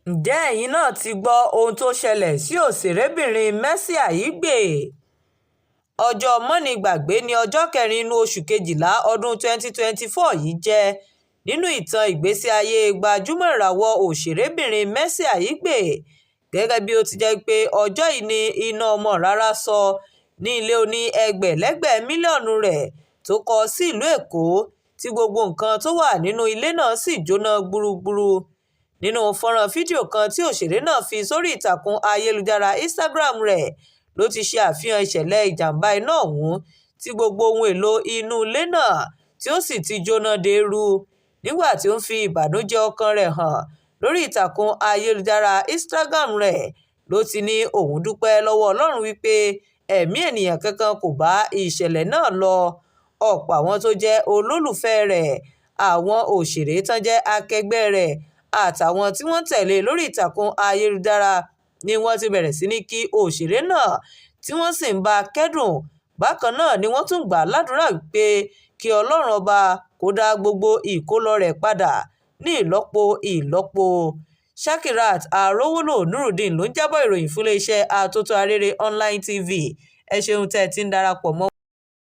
Ǹjẹ́ ẹ̀yin náà ti gbọ́ ohun tó ṣẹlẹ̀ sí òṣèrébìnrin Mercy Aigbe? Ọjọ́ mánigbàgbé ní ọjọ́ 4 inú oṣù Kejìlá ọdún 2024 yìí jẹ́ nínú ìtàn ìgbésí ayé gbajúmọ̀ ìràwọ̀ òṣèrébìnrin Mercy Aigbe, gẹ́gẹ́ bí ó ti jẹ́ pé ọjọ́ yìí ni iná ọmọ rárá sọ ní ilé oní ẹgbẹ̀lẹ́gbẹ̀ mílíọ̀nù rẹ̀ tó kọ́ sí ìlú Èkó, tí gbogbo nǹkan tó wà nínú ilé náà sì jóná gbúgbúrú. Nínú fọ́nrán fídíò kan tí òṣèré náà fi sórí ìtàkùn ayélujára Instagram rẹ̀ ló ti ṣe àfihàn ìṣẹ̀lẹ̀ ìjàmbá iná ọ̀hún, tí gbogbo ohun èlò inú ilé náà tí ó sì ti jóná deérú. Nígbà tí ó ń fi ìbànújẹ́ ọkàn rẹ̀ hàn lórí ìtàkùn ayélujára Instagram rẹ̀, ló ti ní òun dúpẹ́ lọ́wọ́ Ọlọ́run wípé ẹ̀mí ènìyàn kankan kò bá ìṣẹ̀lẹ̀ náà lọ. Ọ̀pọ̀ àwọn tó jẹ́ olólùfẹ́ rẹ̀, àwọn òṣèré tán jẹ́ akẹgbẹ́ rẹ̀ àtàwọn tí wọ́n tẹ̀lé lórí ìtàkùn ayélujára ni wọ́n ti bẹ̀rẹ̀ sí ní kí òṣèré náà tí wọ́n sì ń bá a kẹ́dùn. Bákan náà ni wọ́n tún gbà á ládùúrà pé kí Ọlọ́run ọba kó dá gbogbo ìkólọ rẹ̀ padà ní ìlọ́po ìlọ́po. Shakirat Arowolo Nurudeen ló ń jábọ̀ ìròyìn fún iléeṣẹ́ Atótó Arére Online TV. Ẹ ṣeun tẹ́ ẹ ti ń darapọ̀ mọ́